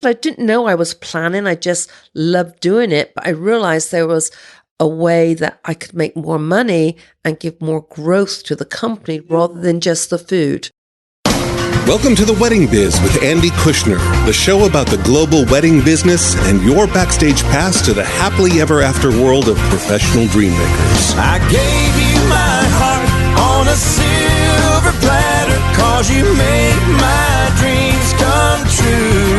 I didn't know I was planning. I just loved doing it. But I realized there was a way that I could make more money and give more growth to the company rather than just the food. Welcome to The Wedding Biz with Andy Kushner, the show about the global wedding business and your backstage pass to the happily ever after world of professional dream makers. I gave you my heart on a silver platter, 'cause you made my dreams come true.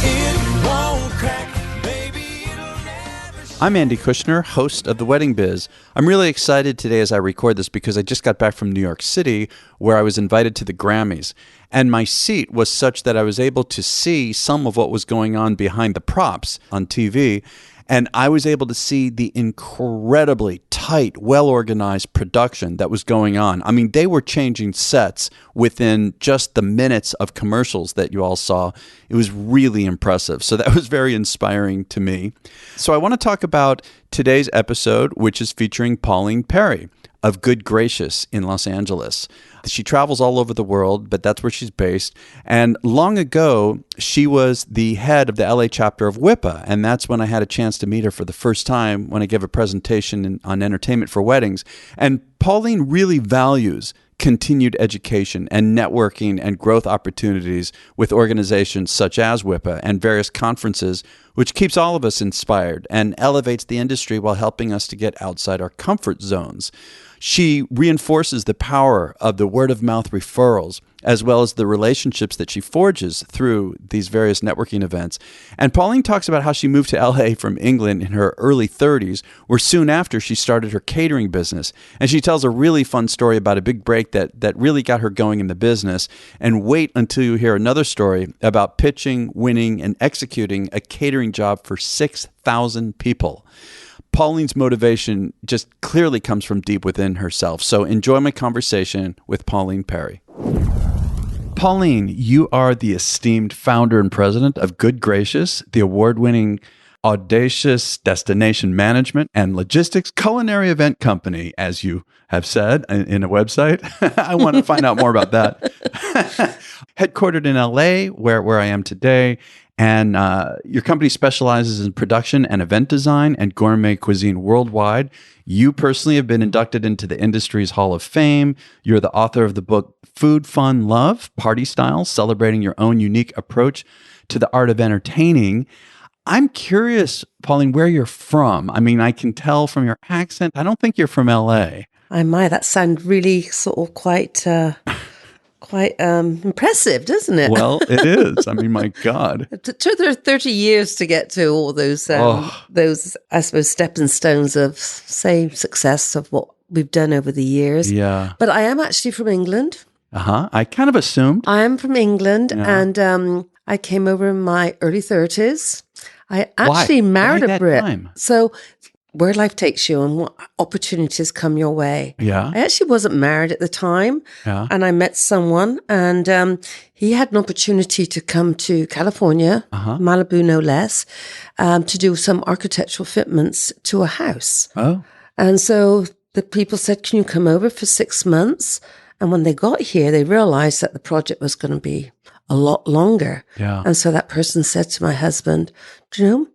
It won't crack, baby, it'll never. I'm Andy Kushner, host of The Wedding Biz. I'm really excited today as I record this because I just got back from New York City, where I was invited to the Grammys. And my seat was such that I was able to see some of what was going on behind the props on TV. And I was able to see the incredibly tight, well-organized production that was going on. I mean, they were changing sets within just the minutes of commercials that you all saw. It was really impressive. So that was very inspiring to me. So I want to talk about today's episode, which is featuring Pauline Parry of Good Gracious in Los Angeles. She travels all over the world, but that's where she's based. And long ago, she was the head of the LA chapter of WIPA. And that's when I had a chance to meet her for the first time when I gave a presentation on entertainment for weddings. And Pauline really values continued education and networking and growth opportunities with organizations such as WIPA and various conferences, which keeps all of us inspired and elevates the industry while helping us to get outside our comfort zones. She reinforces the power of the word-of-mouth referrals, as well as the relationships that she forges through these various networking events. And Pauline talks about how she moved to LA from England in her early 30s, where soon after she started her catering business. And she tells a really fun story about a big break that really got her going in the business. And wait until you hear another story about pitching, winning, and executing a catering job for 6,000 people. Pauline's motivation just clearly comes from deep within herself. So enjoy my conversation with Pauline Parry. Pauline, you are the esteemed founder and president of Good Gracious, the award-winning audacious destination management and logistics culinary event company, as you have said in a website. I want to find out more about that. Headquartered in LA, where I am today. And your company specializes in production and event design and gourmet cuisine worldwide. You personally have been inducted into the industry's Hall of Fame. You're the author of the book Food, Fun, Love, Party Styles, celebrating your own unique approach to the art of entertaining. I'm curious, Pauline, where you're from. I mean, I can tell from your accent. I don't think you're from LA. That sounds really sort of quite impressive, doesn't it? Well, it is. I mean, my God. It took 30 years to get to all those, I suppose, stepping stones of, say, success of what we've done over the years. Yeah. But I am actually from England. I kind of assumed. I am from England, and I came over in my early 30s. I actually married a Brit. Time? So where life takes you and what opportunities come your way. Yeah. I actually wasn't married at the time. Yeah. And I met someone and he had an opportunity to come to California, Malibu no less, to do some architectural fitments to a house. Oh. And so the people said, can you come over for 6 months? And when they got here, they realized that the project was going to be a lot longer. Yeah. And so that person said to my husband, do you know,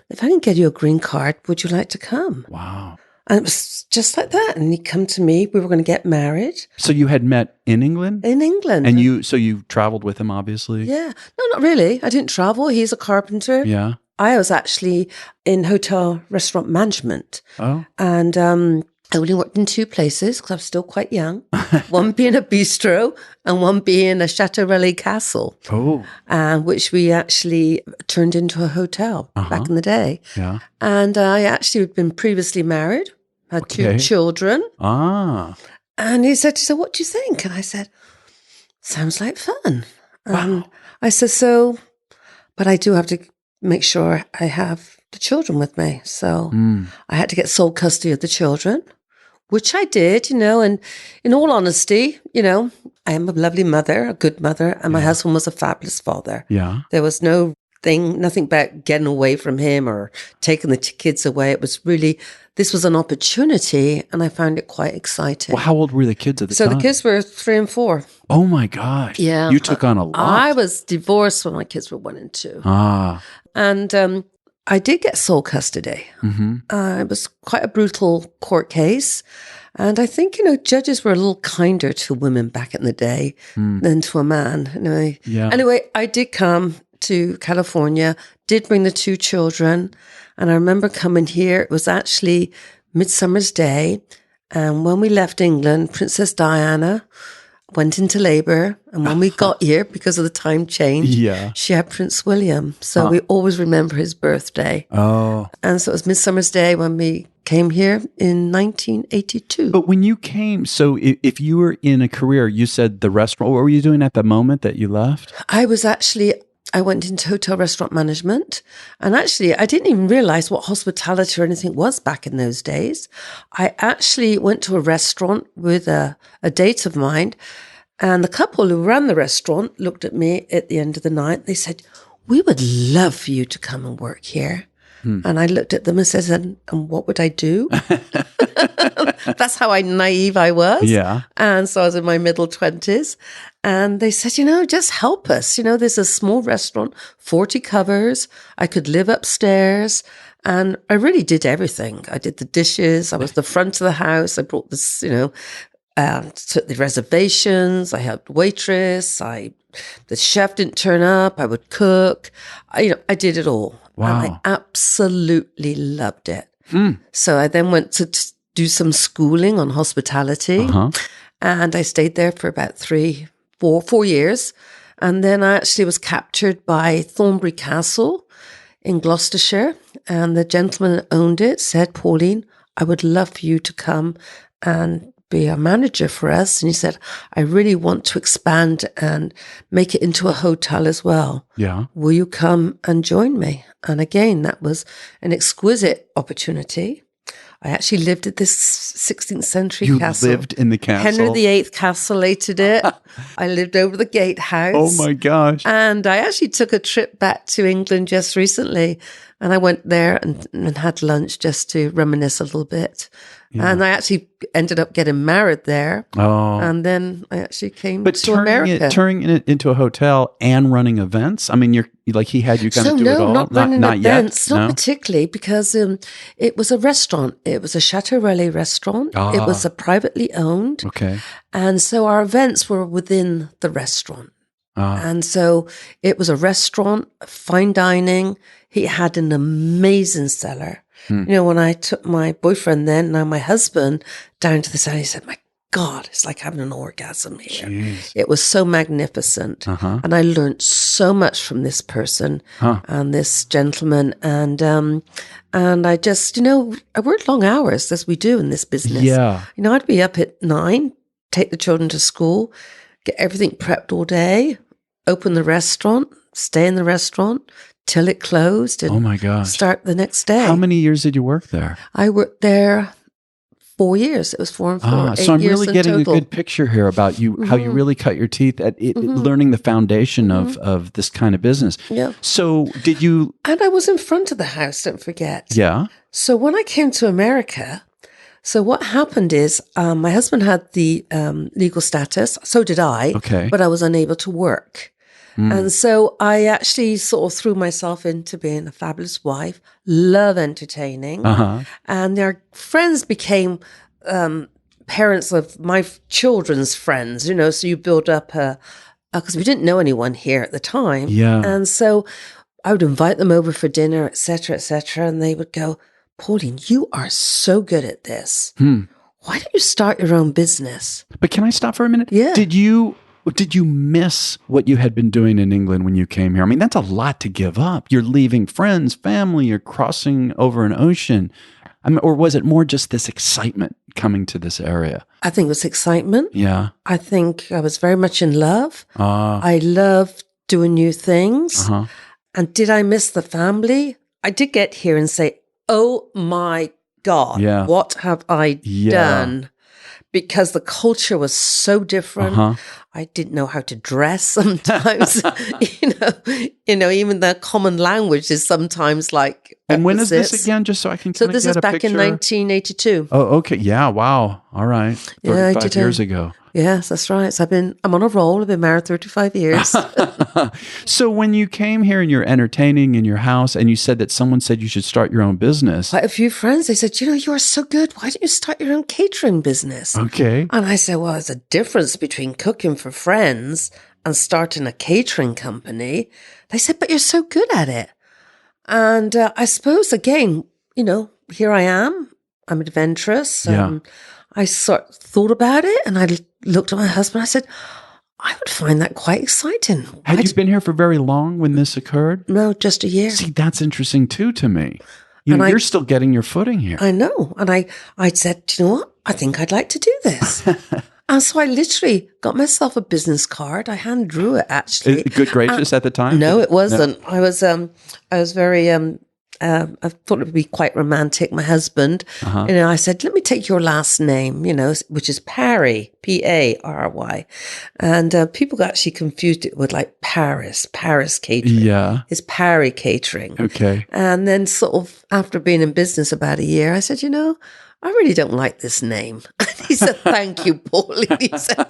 if I can get you a green card, would you like to come? Wow. And it was just like that. And he'd come to me. We were going to get married. So you had met in England? In England. And you traveled with him, obviously? Yeah. No, not really. I didn't travel. He's a carpenter. Yeah. I was actually in hotel restaurant management. Oh. And I only worked in 2 places because I was still quite young. One being a bistro and one being a chateau castle. Oh. Which we actually turned into a hotel back in the day. Yeah. And I actually had been previously married, had 2 children. Ah. And he said, what do you think? And I said, sounds like fun. Wow. I said, but I do have to make sure I have the children with me. So I had to get sole custody of the children, which I did, and in all honesty, I am a lovely mother, a good mother, and my husband was a fabulous father. Yeah. There was no thing, nothing about getting away from him or taking the kids away. It was really, this was an opportunity, and I found it quite exciting. Well, how old were the kids at the time? So the kids were 3 and 4. Oh my gosh. Yeah. You took on a lot. I was divorced when my kids were 1 and 2. And I did get sole custody. It was quite a brutal court case. And I think, judges were a little kinder to women back in the day than to a man. Anyway, I did come to California, did bring the 2 children. And I remember coming here. It was actually Midsummer's Day. And when we left England, Princess Diana went into labor. And when we got here, because of the time change, she had Prince William. So we always remember his birthday. Oh. And so it was Midsummer's Day when we came here in 1982. But when you came, so if you were in a career, you said the restaurant, what were you doing at the moment that you left? I went into hotel restaurant management, and actually I didn't even realize what hospitality or anything was back in those days. I actually went to a restaurant with a date of mine, and the couple who ran the restaurant looked at me at the end of the night. They said, "We would love for you to come and work here." And I looked at them and said, and what would I do? That's how naive I was. Yeah. And so I was in my middle 20s. And they said, just help us. There's a small restaurant, 40 covers. I could live upstairs. And I really did everything. I did the dishes. I was the front of the house. I brought this, took the reservations. I helped waitress. The chef didn't turn up. I would cook. I did it all. Wow. And I absolutely loved it. So I then went to do some schooling on hospitality. And I stayed there for about 4 years. And then I actually was captured by Thornbury Castle in Gloucestershire. And the gentleman that owned it said, "Pauline, I would love for you to come and be a manager for us." And he said, "I really want to expand and make it into a hotel as well. Yeah. Will you come and join me?" And again, that was an exquisite opportunity. I actually lived at this 16th century castle. You lived in the castle? Henry VIII castellated it. I lived over the gatehouse. Oh my gosh. And I actually took a trip back to England just recently. And I went there and had lunch just to reminisce a little bit. Yeah. And I actually ended up getting married there. Oh. And then I actually came to America. But turning it into a hotel and running events? I mean, he had you kind of do it all? No, not running events. Yet? Not particularly, because it was a restaurant. It was a Chateau restaurant. It was a privately owned. Okay. And so our events were within the restaurant. And so it was a restaurant, fine dining. He had an amazing cellar. When I took my boyfriend then, now my husband, down to the cellar, he said, "My God, it's like having an orgasm here." Jeez. It was so magnificent. And I learned so much from this person and this gentleman. And I just, I worked long hours, as we do in this business. Yeah. I'd be up at 9, take the children to school, get everything prepped all day, open the restaurant, stay in the restaurant till it closed, and oh my gosh, start the next day. How many years did you work there? I worked there 4 years. It was 4 and 4. 8 so I'm really getting total. a good picture here about you, how you really cut your teeth at learning the foundation of this kind of business. Yeah. So did you? And I was in front of the house, don't forget. Yeah. So when I came to America, so what happened is my husband had the legal status. So did I. Okay. But I was unable to work. And so I actually sort of threw myself into being a fabulous wife, love entertaining. And their friends became parents of my children's friends, so you build up because we didn't know anyone here at the time. Yeah. And so I would invite them over for dinner, et cetera, and they would go, "Pauline, you are so good at this. Why don't you start your own business?" But can I stop for a minute? Yeah. Did you miss what you had been doing in England when you came here? I mean, that's a lot to give up. You're leaving friends, family, you're crossing over an ocean. Or was it more just this excitement coming to this area? I think it was excitement. Yeah. I think I was very much in love. I loved doing new things. And did I miss the family? I did get here and say, "Oh my God, what have I done?" Because the culture was so different. I didn't know how to dress sometimes. Even the common language is sometimes like And when is this opposites. again? Just so I can So kind of this get is a back picture. in 1982. Oh, okay. Yeah. Wow. All right. Yeah, I 35 did, years ago. Yes, that's right. So I'm on a roll. I've been married 35 years. So when you came here and you're entertaining in your house and you said that someone said you should start your own business. Quite a few friends, they said, you are so good. Why don't you start your own catering business? Okay. And I said, well, there's a difference between cooking for friends and starting a catering company. They said, but you're so good at it. And I suppose, again, here I am. I'm adventurous. Yeah. I thought about it and I looked at my husband. I said, I would find that quite exciting. Had you been here for very long when this occurred? No, just a year. See, that's interesting too to me. You're still getting your footing here. I know. And I said, you know what? I think I'd like to do this. And so I literally got myself a business card. I hand drew it, actually. Good gracious at the time? No, it wasn't. No. I was very, I thought it would be quite romantic. My husband, I said, let me take your last name, which is Parry, P-A-R-Y. And people got actually confused it with like Paris catering. Yeah. It's Parry Catering. Okay. And then sort of after being in business about a year, I said, I really don't like this name. And he said, thank you, Pauline. He said,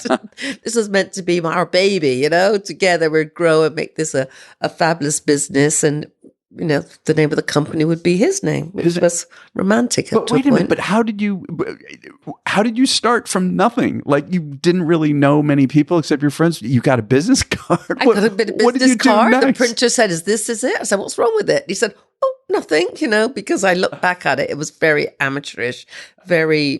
this was meant to be our baby, together we'd grow and make this a fabulous business. And, the name of the company would be his name, which was romantic. But wait a minute, but how did you start from nothing? Like you didn't really know many people except your friends. You got a business card? I got a bit of business card. The printer said, is this it? I said, what's wrong with it? He said, oh, nothing, because I look back at it, it was very amateurish, very,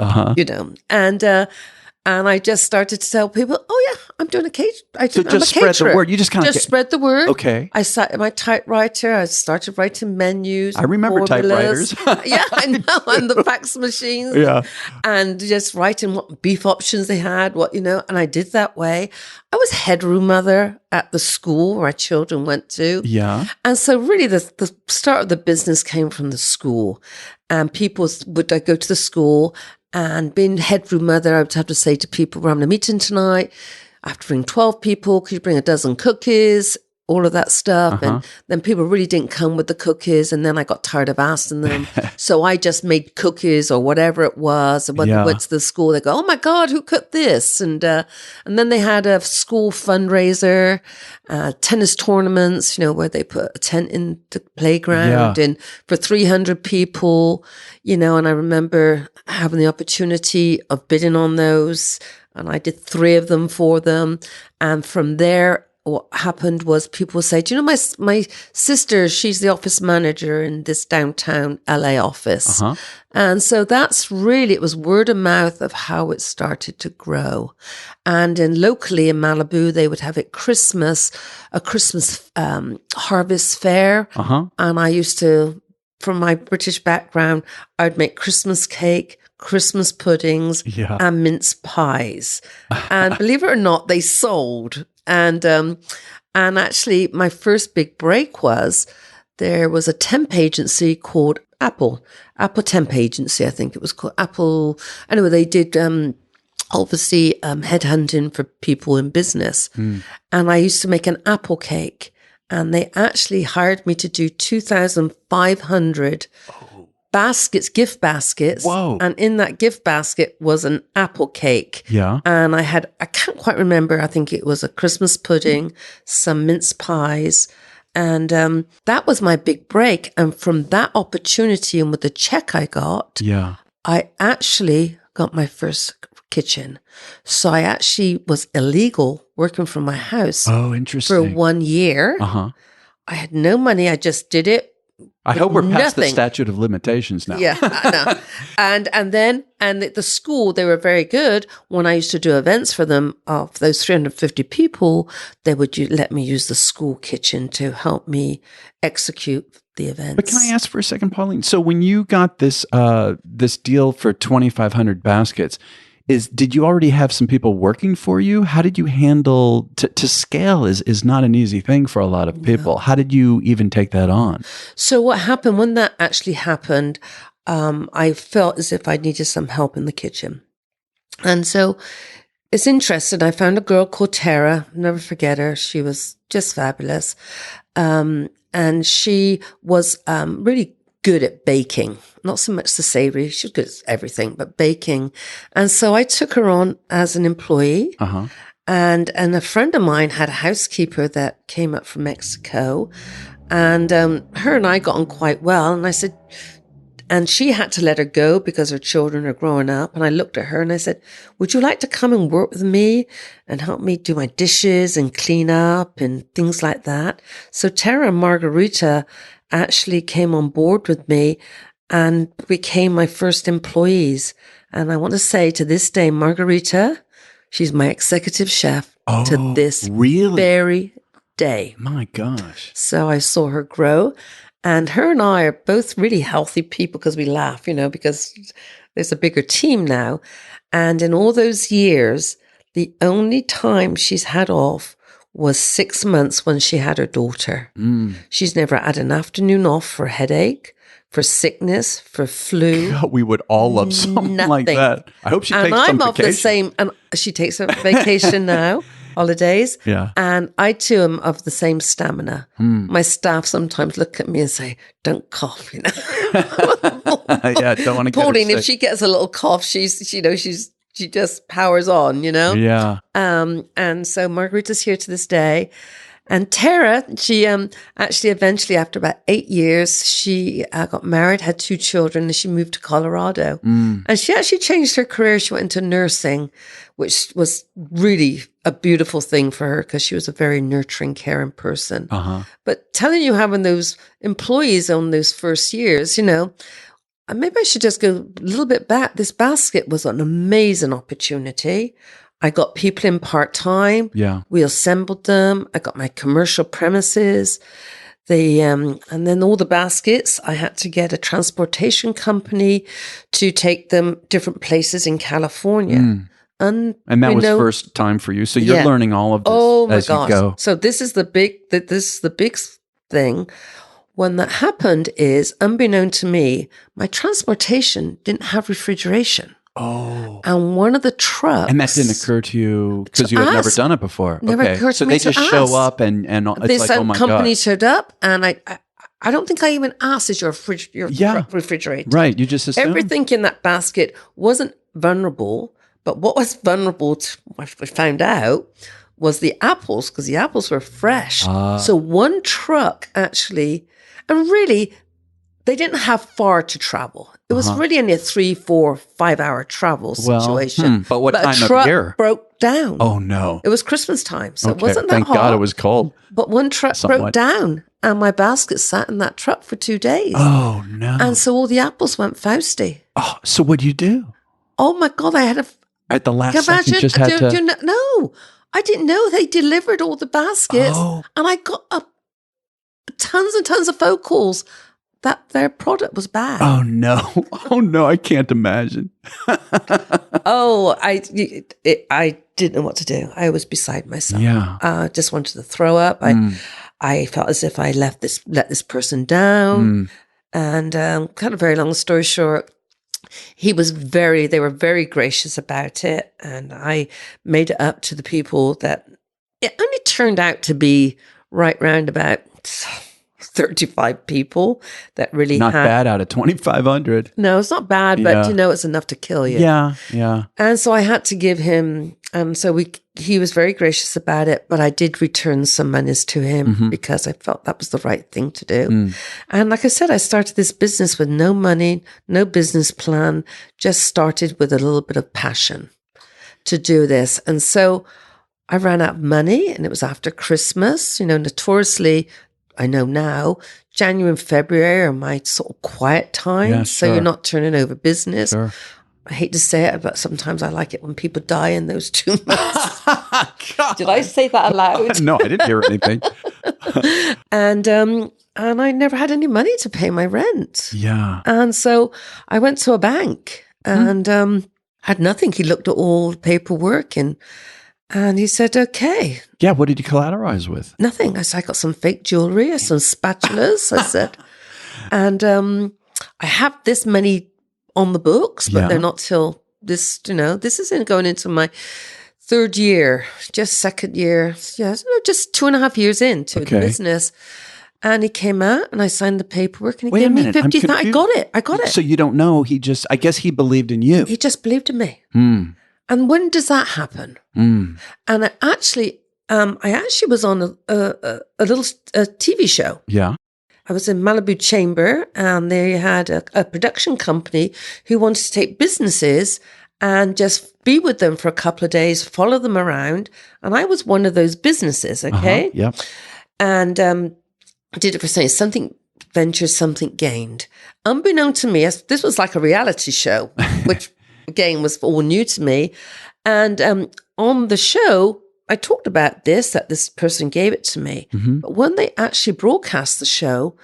and I just started to tell people, oh yeah, I'm doing a cake. So just spread the word. You just kind of spread the word. Okay. I sat at my typewriter. I started writing menus. I remember formulas. typewriters. Yeah, I know. And the fax machines. Yeah. And just writing what beef options they had, and I did that way. I was head room mother at the school where our children went to. Yeah. And so really the start of the business came from the school. And people would go to the school. And being head room mother, I would have to say to people, we're having a meeting tonight. I have to bring 12 people. Could you bring a dozen cookies? All of that stuff. And then people really didn't come with the cookies. And then I got tired of asking them. So I just made cookies or whatever it was. And when they went to the school, they go, oh my God, who cooked this? And then they had a school fundraiser, tennis tournaments, where they put a tent in the playground and for 300 people, and I remember having the opportunity of bidding on those. And I did 3 of them for them. And from there, what happened was people would say, do you know my sister, she's the office manager in this downtown LA office. And so that's really, it was word of mouth of how it started to grow. And locally in Malibu, they would have a Christmas harvest fair. And I used to, from my British background, I'd make Christmas cake, Christmas puddings, and mince pies. And believe it or not, they sold. And actually, my first big break was there was a temp agency called Apple Temp Agency, I think it was called Apple. Anyway, they did obviously headhunting for people in business. And I used to make an apple cake, and they actually hired me to do 2,500 baskets, gift baskets. Whoa. And in that gift basket was an apple cake. Yeah. And I can't quite remember, I think it was a Christmas pudding, some mince pies. And that was my big break. And from that opportunity and with the check I got, I actually got my first kitchen. So I actually was illegal working from my house. Oh, interesting. For 1 year. I had no money. I just did it. I hope we're past the statute of limitations now. Yeah, I know. And then at the school, they were very good. When I used to do events for them, of those 350 people, they would let me use the school kitchen to help me execute the events. But can I ask for a second, Pauline? So when you got this this deal for 2,500 baskets, did you already have some people working for you? How did you handle to scale is not an easy thing for a lot of people. How did you even take that on? So what happened when that actually happened, I felt as if I needed some help in the kitchen. And so it's interesting. I found a girl called Tara. Never forget her. She was just fabulous. And she was really good at baking. Not so much the savory. She was good at everything, but baking. And so I took her on as an employee. Uh-huh. And a friend of mine had a housekeeper that came up from Mexico. And her and I got on quite well. And I said, and she had to let her go because her children are growing up. And I looked at her and I said, would you like to come and work with me and help me do my dishes and clean up and things like that? So Tara and Margarita actually came on board with me and became my first employees. And I want to say to this day, Margarita, she's my executive chef to this very day. My gosh. So I saw her grow. And her and I are both really healthy people because we laugh, because there's a bigger team now. And in all those years, the only time she's had off was 6 months when she had her daughter. She's never had an afternoon off for headache, for sickness, for flu. God, we would all love something like that. I hope she takes some I'm of vacation. the same, and she takes a vacation now. Holidays. Yeah. And I too am of the same stamina. My staff sometimes look at me and say, don't cough, Yeah, don't want to get her Pauline, if sick. she gets a little cough, she just powers on, Yeah. And so Margarita's here to this day. And Tara, she actually eventually, after about 8 years, she got married, had 2 children, and she moved to Colorado. And she actually changed her career. She went into nursing, which was really a beautiful thing for her because she was a very nurturing, caring person. But telling you having those employees on those first years, maybe I should just go a little bit back. This basket was an amazing opportunity. I got people in part-time. Yeah. We assembled them. I got my commercial premises. And then all the baskets, I had to get a transportation company to take them different places in California. And that was first time for you. So you're learning all of this as you go. So this is the big thing. When that happened is, unbeknown to me, my transportation didn't have refrigeration. Oh. And one of the trucks. And that didn't occur to you because you had never done it before. Never occurred to me So they just show up and it's this like, oh my God. company showed up and I don't think I even asked, is your refrigerator? Right. You just assumed. Everything in that basket wasn't vulnerable, but what was vulnerable, I found out, was the apples, because the apples were fresh. So one truck actually, and really, they didn't have far to travel. It was really only a 3, 4, 5 hour travel situation. But what time a truck of year? Broke down. Oh no. It was Christmas time, so it wasn't that Thank hot. God it was cold. But one truck broke down, and my basket sat in that truck for 2 days. Oh no. And so all the apples went Fausty. Oh, so what'd you do? Oh my God, I had a... At the last second, you just had to... No, I didn't know they delivered all the baskets. And I got tons and tons of phone calls that their product was bad. Oh no. Oh no, I can't imagine. I didn't know what to do. I was beside myself. Yeah. I just wanted to throw up. I felt as if I let this person down. And kind of very long story short, they were very gracious about it. And I made it up to the people that it only turned out to be right round about 35 people that really not bad out of 2,500. No, it's not bad, but it's enough to kill you. Yeah. And so I had to give him, he was very gracious about it, but I did return some monies to him because I felt that was the right thing to do. And like I said, I started this business with no money, no business plan, just started with a little bit of passion to do this. And so I ran out of money, and it was after Christmas, notoriously, I know now, January and February are my sort of quiet time. Yeah, so you're not turning over business. Sure. I hate to say it, but sometimes I like it when people die in those 2 months. Did I say that aloud? No, I didn't hear anything. And I never had any money to pay my rent. Yeah. And so I went to a bank and had nothing. He looked at all the paperwork and he said, okay. Yeah, what did you collateralize with? Nothing. I said, I got some fake jewelry, some spatulas, I said. And I have this many on the books, but they're not till this, this isn't going into my third year, just second year, just 2.5 years into the business. And he came out and I signed the paperwork and he gave me 50,000. I got it. So you don't know. I guess he believed in you. He just believed in me. And when does that happen? And I actually was on a little TV show. Yeah. I was in Malibu Chamber and they had a production company who wanted to take businesses and just be with them for a couple of days, follow them around. And I was one of those businesses, okay? Yep. And I did it for saying something ventured, something gained. Unbeknown to me, this was like a reality show, which again was all new to me. And on the show, I talked about that this person gave it to me. But when they actually broadcast the show,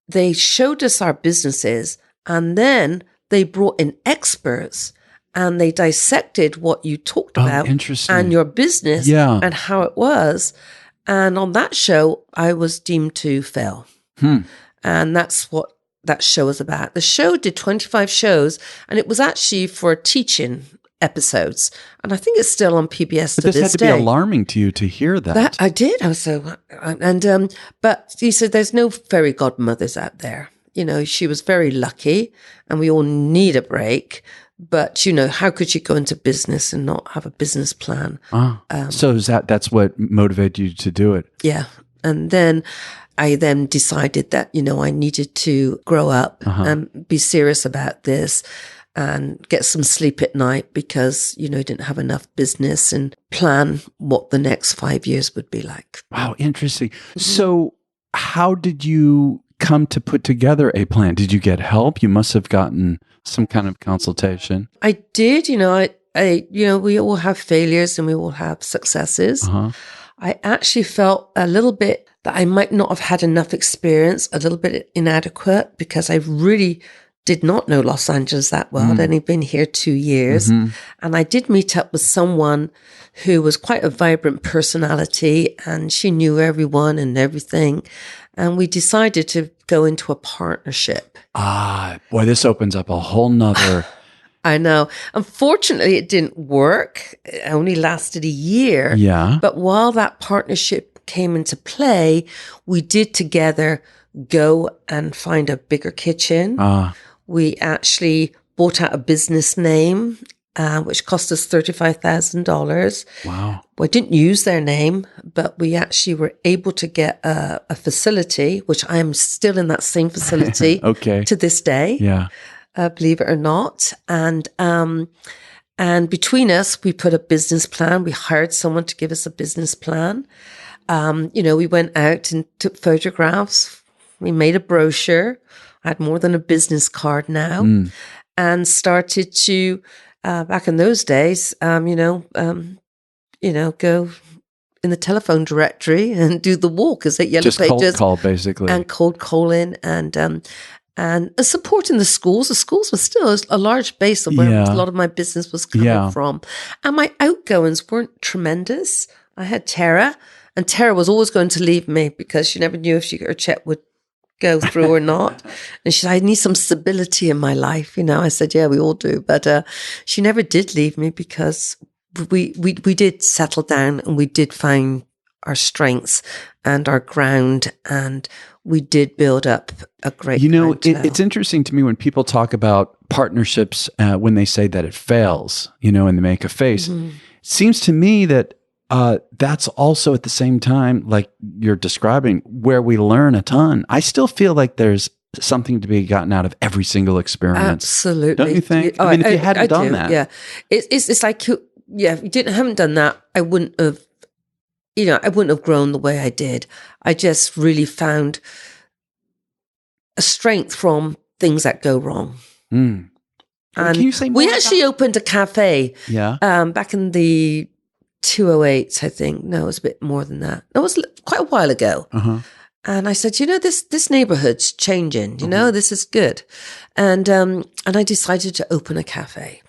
they showed us our businesses and then they brought in experts and they dissected what you talked about and your business and how it was. And on that show, I was deemed to fail. And that's what that show was about. The show did 25 shows and it was actually for teaching episodes. And I think it's still on PBS to this day. But this had to be alarming to you to hear that. I did. I was so, but he said, there's no fairy godmothers out there. You know, she was very lucky and we all need a break. But, you know, how could you go into business and not have a business plan? So that's what motivated you to do it? Yeah. And then I then decided that, you know, I needed to grow up and be serious about this and get some sleep at night because, you know, didn't have enough business and plan what the next 5 years would be like. Wow, interesting. So how did you come to put together a plan? Did you get help? You must have gotten some kind of consultation. I did, you know, we all have failures and we all have successes. I actually felt a little bit that I might not have had enough experience, a little bit inadequate because I really did not know Los Angeles that well. I'd only been here 2 years. And I did meet up with someone who was quite a vibrant personality and she knew everyone and everything. And we decided to go into a partnership. Boy, this opens up a whole nother... I know. Unfortunately, it didn't work. It only lasted a year. Yeah. But while that partnership came into play, we did together go and find a bigger kitchen. We actually bought out a business name, which cost us $35,000. Wow. We didn't use their name, but we actually were able to get a facility, which I am still in that same facility to this day. Yeah. Believe it or not. And between us, we put a business plan. We hired someone to give us a business plan. You know, we went out and took photographs. We made a brochure. I had more than a business card now and started to, back in those days, go in the telephone directory and do the walk as at Yellow Just Pages. Just cold call, basically. And cold calling and supporting the schools. The schools were still a large base of where a lot of my business was coming from. And my outgoings weren't tremendous. I had Tara, and Tara was always going to leave me because she never knew if her check would go through or not. And she said, I need some stability in my life. You know, I said, yeah, we all do. But she never did leave me because we did settle down and we did find our strengths and our ground, and we did build up a great it's interesting to me when people talk about partnerships when they say that it fails, you know, and they make a face. It seems to me that that's also at the same time, like you're describing, where we learn a ton. I still feel like there's something to be gotten out of every single experience. Absolutely. Don't you think? I mean, if you hadn't done that. Yeah. It's like, if you haven't done that, I wouldn't have grown the way I did. I just really found a strength from things that go wrong. And can you say more we actually opened a cafe back in the 208s, I think. No, it was a bit more than that. It was quite a while ago. And I said, you know, this neighborhood's changing. You know, this is good. And I decided to open a cafe.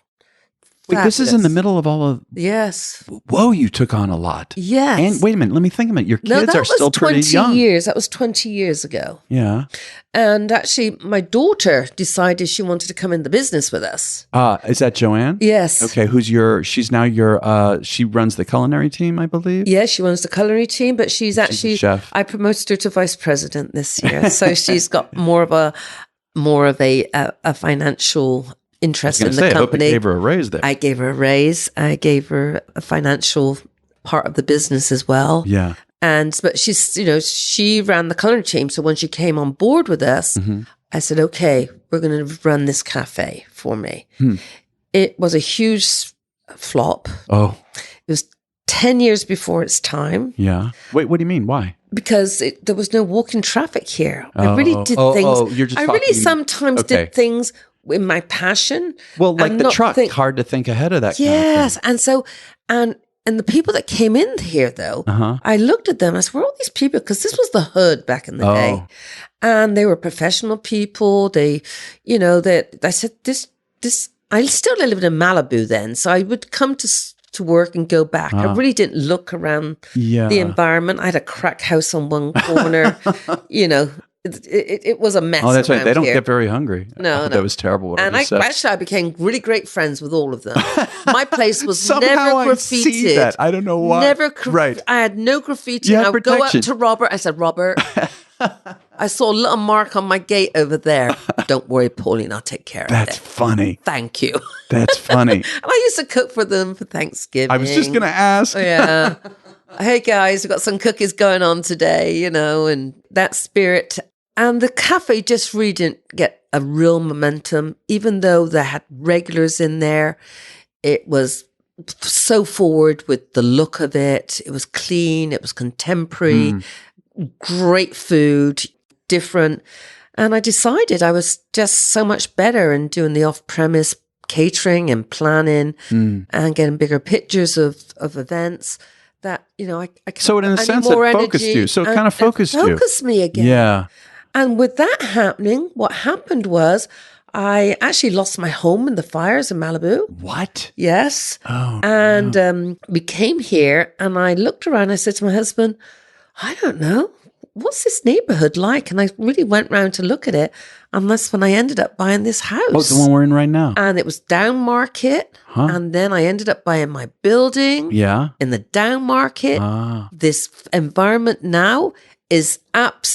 Wait, this is in the Fabulous. middle of all of. Yes. Whoa, you took on a lot. Yes. And wait a minute, let me think about it. Your No, kids that are still was pretty 20 young. years. That was 20 years ago. Yeah. And actually, my daughter decided she wanted to come in the business with us. Is that Joanne? Yes. Okay, she's now she runs the culinary team, I believe. Yeah, she runs the culinary team, but she's actually, chef. I promoted her to vice president this year. So she's got more of a financial interest in the I hope you company. gave her a raise there. I gave her a raise. I gave her a financial part of the business as well. Yeah. But she's, she ran the culinary team. So when she came on board with us, I said, okay, we're going to run this cafe for me. It was a huge flop. Oh, It was 10 years before its time. yeah. Wait, what do you mean? Why? Because there was no walking traffic here. I really did things. Oh, you're just I really talking- sometimes okay. did things in my passion. Well, like and the not truck, think- hard to think ahead of that. Yes. And so, and the people that came in here, though, I looked at them and I said, where are all these people? Because this was the hood back in the day. And they were professional people. They, I said, I still lived in Malibu then. So I would come to work and go back. I really didn't look around the environment. I had a crack house on one corner. It was a mess. Oh, that's right. around They don't here. get very hungry. No. That was terrible. What And I just said. actually, I became really great friends with all of them. My place was Somehow never I graffitied. see that. I don't know why. Right. I had no graffiti. You And had I would go up protection. to Robert. I said, Robert, I saw a little mark on my gate over there. Don't worry, Pauline, I'll take care of That's it. funny. Thank you. That's funny. And I used to cook for them for Thanksgiving. I was just going to ask. Yeah. Hey guys, we've got some cookies going on today, and that spirit. And the cafe just really didn't get a real momentum, even though they had regulars in there. It was so forward with the look of it. It was clean. It was contemporary, great food, different. And I decided I was just so much better in doing the off-premise catering and planning and getting bigger pictures of events that, I So in a I need sense, more it focused energy you. So it and- kind of focused you. Focused me again. Yeah. And with that happening, what happened was I actually lost my home in the fires in Malibu. What? Yes. Oh. And we came here and I looked around. I said to my husband, I don't know. What's this neighborhood like? And I really went round to look at it. And that's when I ended up buying this house. Oh, the one we're in right now. And it was down market. And then I ended up buying my building Yeah. in the down market. This environment now is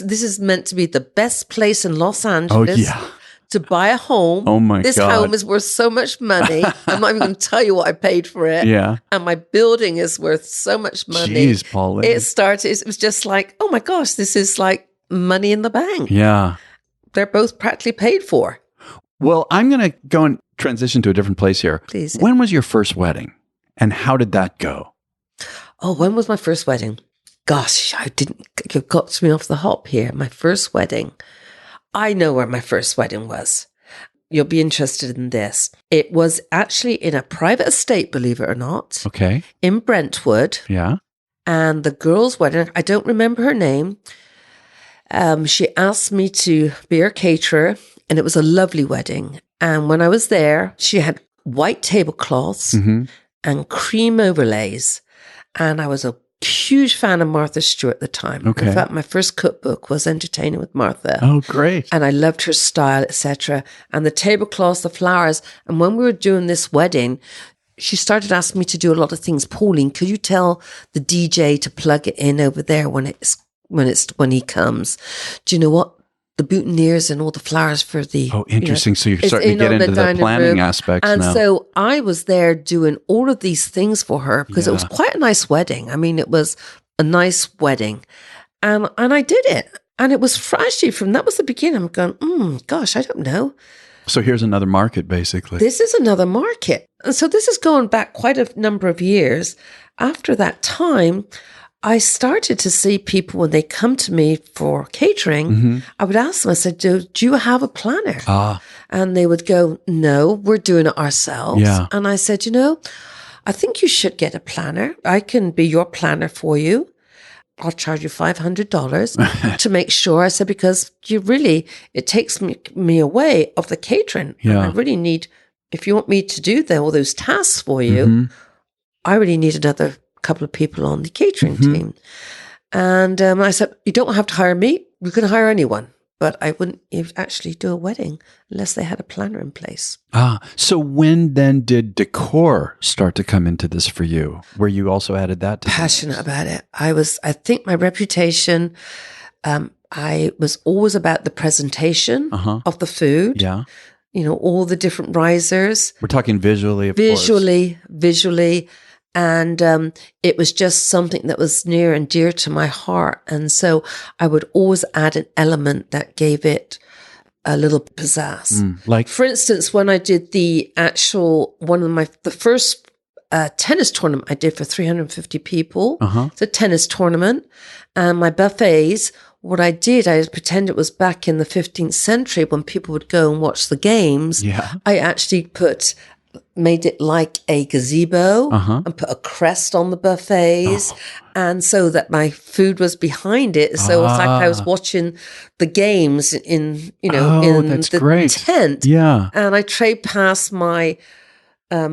this is meant to be the best place in Los Angeles yeah. to buy a home. Oh, my This God. home is worth so much money. I'm not even going to tell you what I paid for it. Yeah. And my building is worth so much money. Jeez, Pauline. It was just like, oh my gosh, this is like money in the bank. Yeah. They're both practically paid for. Well, I'm going to go and transition to a different place here. Please. When was your first wedding? And how did that go? Oh, when was my first wedding? Gosh, you got me off the hop here. My first wedding. I know where my first wedding was. You'll be interested in this. It was actually in a private estate, believe it or not, Okay. in Brentwood. Yeah. And the girl's wedding, I don't remember her name. She asked me to be her caterer, and it was a lovely wedding. And when I was there, she had white tablecloths and cream overlays. And I was a huge fan of Martha Stewart at the time. Okay. In fact, my first cookbook was Entertaining with Martha. Oh, great. And I loved her style, etc. And the tablecloths, the flowers. And when we were doing this wedding, she started asking me to do a lot of things. Pauline, could you tell the DJ to plug it in over there when he comes? Do you know what? The boutonnieres and all the flowers for the... Oh, interesting. So you're it's starting to get into the dining planning room. aspects and now. so I was there doing all of these things for her because it was quite a nice wedding. I mean, it was a nice wedding. And I did it. And it was flashy that was the beginning. I'm going, gosh, I don't know. So here's another market, basically. This is another market. And so this is going back quite a number of years. After that time, I started to see people when they come to me for catering, I would ask them, I said, do you have a planner? And they would go, no, we're doing it ourselves. Yeah. And I said, I think you should get a planner. I can be your planner for you. I'll charge you $500 to make sure. I said, because it takes me away of the catering. Yeah. And I really need if you want me to do all those tasks for you, I really need another couple of people on the catering team. And I said, you don't have to hire me. You can hire anyone. But I wouldn't actually do a wedding unless they had a planner in place. So when then did decor start to come into this for you? Where you also added that to Passionate about it. I think my reputation, I was always about the presentation of the food. Yeah. You know, all the different risers. We're talking visually, of course. Visually. And it was just something that was near and dear to my heart. And so I would always add an element that gave it a little pizzazz. Like, for instance, when I did the first tennis tournament I did for 350 people. It's a tennis tournament. And my buffets, what I did, I pretended it was back in the 15th century when people would go and watch the games. Yeah. I actually made it like a gazebo and put a crest on the buffets. And so that my food was behind it. So it was like I was watching the games in the great. tent. Yeah. And I trade past my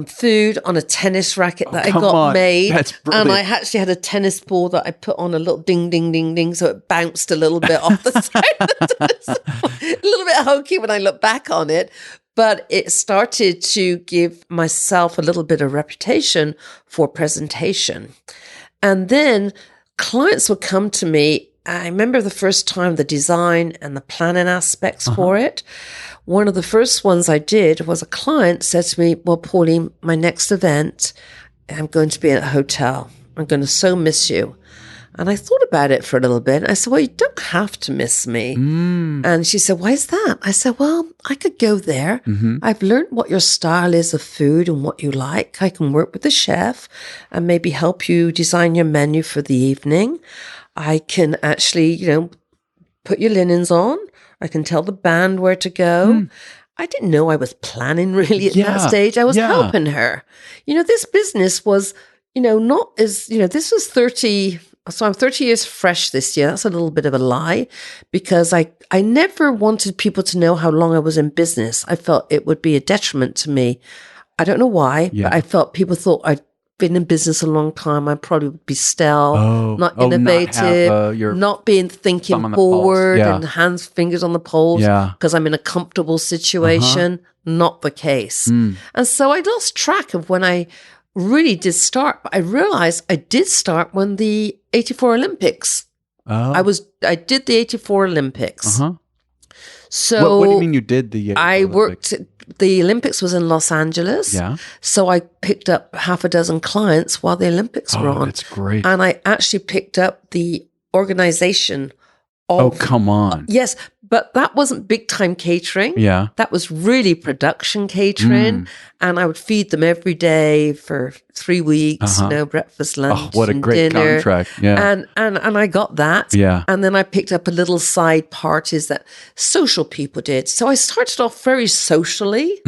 food on a tennis racket that I come got on. made. That's brilliant. And I actually had a tennis ball that I put on a little ding, ding, ding, ding. So it bounced a little bit off the side of the tennis ball. A little bit hokey when I look back on it. But it started to give myself a little bit of reputation for presentation. And then clients would come to me. I remember the first time the design and the planning aspects for it. One of the first ones I did was a client said to me, well, Pauline, my next event, I'm going to be at a hotel. I'm going to so miss you. And I thought about it for a little bit. I said, well, you don't have to miss me. And she said, why is that? I said, well, I could go there. I've learned what your style is of food and what you like. I can work with the chef and maybe help you design your menu for the evening. I can actually, put your linens on. I can tell the band where to go. I didn't know I was planning really at that stage. I was helping her. This business was, not as, this was 30... So I'm 30 years fresh this year. That's a little bit of a lie because I never wanted people to know how long I was in business. I felt it would be a detriment to me. I don't know why, but I felt people thought I'd been in business a long time. I probably would be stale, not innovative, not being thinking forward and fingers on the pulse because I'm in a comfortable situation. Not the case. And so I lost track of when I really did start, but I realized I did start when the 84 Olympics. I did the 84 Olympics. So what do you mean you did the Olympics? The Olympics was in Los Angeles. Yeah. So I picked up half a dozen clients while the Olympics were on. That's great. And I actually picked up the organization of... Oh, come on. Yes, but that wasn't big time catering. Yeah. That was really production catering. And I would feed them every day for 3 weeks, breakfast, lunch, what a and great dinner. contract. Yeah. And I got that. Yeah. And then I picked up a little side parties that social people did. So I started off very socially.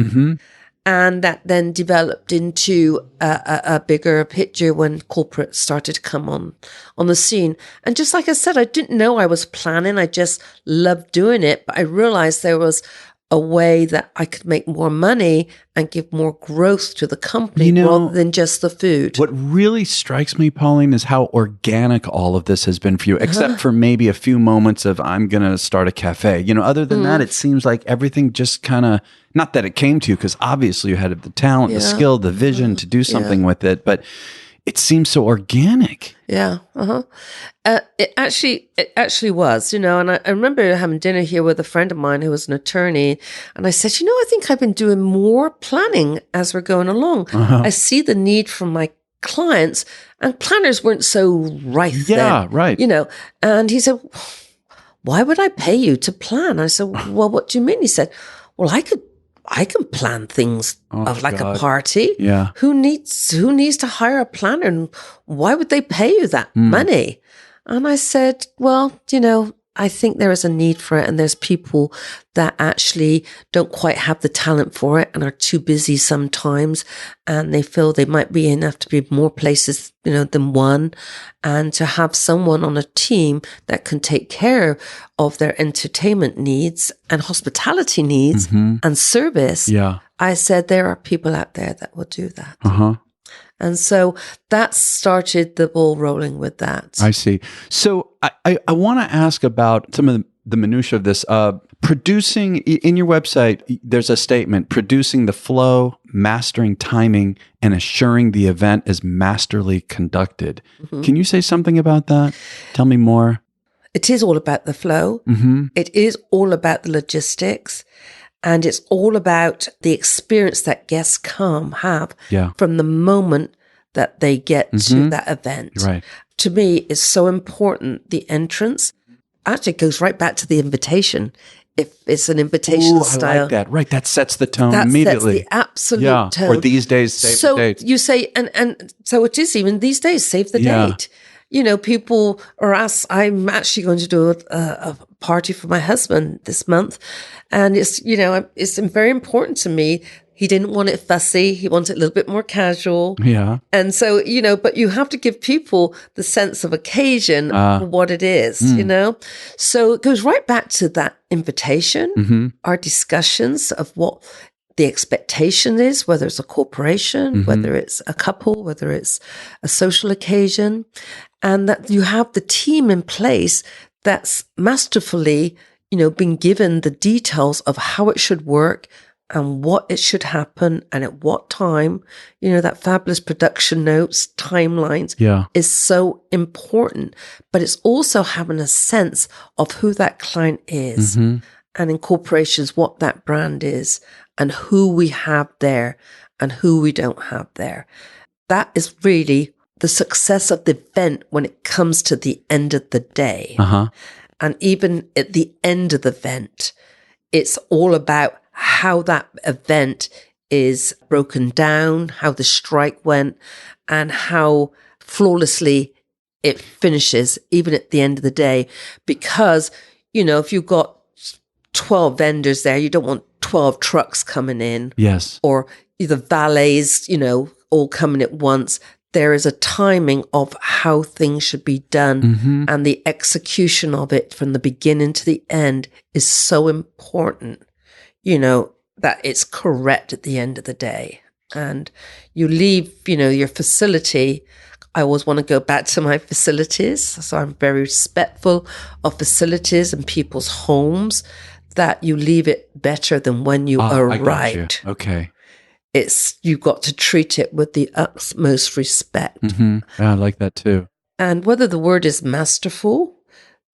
And that then developed into a bigger picture when corporate started to come on the scene. And just like I said, I didn't know I was planning. I just loved doing it. But I realized there was a way that I could make more money and give more growth to the company rather than just the food. What really strikes me, Pauline, is how organic all of this has been for you, except for maybe a few moments of I'm going to start a cafe. Other than that, it seems like everything just kind of, not that it came to you, because obviously you had the talent, the skill, the vision to do something with it, but it seems so organic. Yeah. It actually was, and I remember having dinner here with a friend of mine who was an attorney. And I said, I think I've been doing more planning as we're going along. I see the need from my clients, and planners weren't so rife then. Yeah, right. And he said, why would I pay you to plan? I said, well, what do you mean? He said, well, I can plan things of like a party. Yeah. Who needs to hire a planner? And why would they pay you that money? And I said, well, I think there is a need for it. And there's people that actually don't quite have the talent for it and are too busy sometimes. And they feel they might be enough to be more places, than one. And to have someone on a team that can take care of their entertainment needs and hospitality needs and service. Yeah. I said, there are people out there that will do that. Uh-huh. And so that started the ball rolling with that. I see. So I want to ask about some of the minutia of this. Producing, in your website, there's a statement, producing the flow, mastering timing, and assuring the event is masterly conducted. Mm-hmm. Can you say something about that? Tell me more. It is all about the flow. Mm-hmm. It is all about the logistics. And it's all about the experience that guests have from the moment that they get to that event. Right. To me, it's so important. The entrance actually goes right back to the invitation. If it's an invitation style. I like that. Right. That sets the tone immediately. That's the absolute tone. Or these days, save the date. So you say, and so it is even these days, save the date. You know, people are asked, I'm actually going to do a party for my husband this month. And it's, you know, it's very important to me. He didn't want it fussy. He wanted it a little bit more casual. Yeah. And so, you know, but you have to give people the sense of occasion for what it is, you know? So it goes right back to that invitation, our discussions of what the expectation is, whether it's a corporation, whether it's a couple, whether it's a social occasion, and that you have the team in place that's masterfully, you know, been given the details of how it should work and what it should happen and at what time. You know, that fabulous production notes, timelines is so important, but it's also having a sense of who that client is and in corporations, what that brand is and who we have there and who we don't have there. That is really the success of the event when it comes to the end of the day. And even at the end of the event, it's all about how that event is broken down, how the strike went, and how flawlessly it finishes, even at the end of the day. Because, you know, if you've got 12 vendors there, you don't want 12 trucks coming in. Yes. Or the valets, you know, all coming at once. There is a timing of how things should be done, and the execution of it from the beginning to the end is so important, you know, that it's correct at the end of the day. And you leave, you know, your facility. I always want to go back to my facilities. So I'm very respectful of facilities and people's homes, that you leave it better than when you arrived. Okay. You've got to treat it with the utmost respect. Yeah, I like that too. And whether the word is masterful,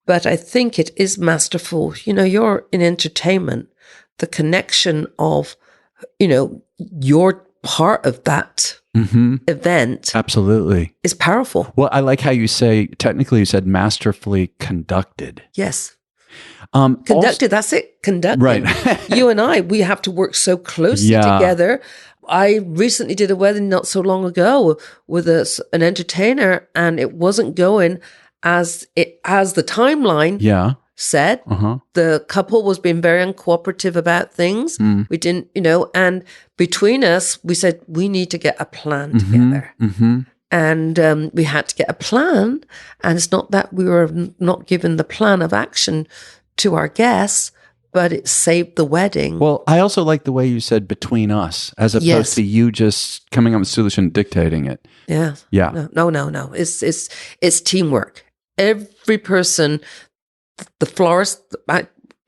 but I think it is masterful. You know, you're in entertainment. The connection of, you know, your part of that event. Absolutely. Is powerful. Well, I like how you say, technically you said masterfully conducted. Yes. Conducted, that's it. Conducting. Right. You and I, we have to work so closely together. I recently did a wedding not so long ago with an entertainer, and it wasn't going as the timeline said. The couple was being very uncooperative about things. We didn't, you know, and between us, we said, we need to get a plan together. And we had to get a plan. And it's not that we were not given the plan of action to our guests, but it saved the wedding. Well, I also like the way you said between us, as opposed to you just coming up with a solution and dictating it. Yeah. No. It's teamwork. Every person, the florist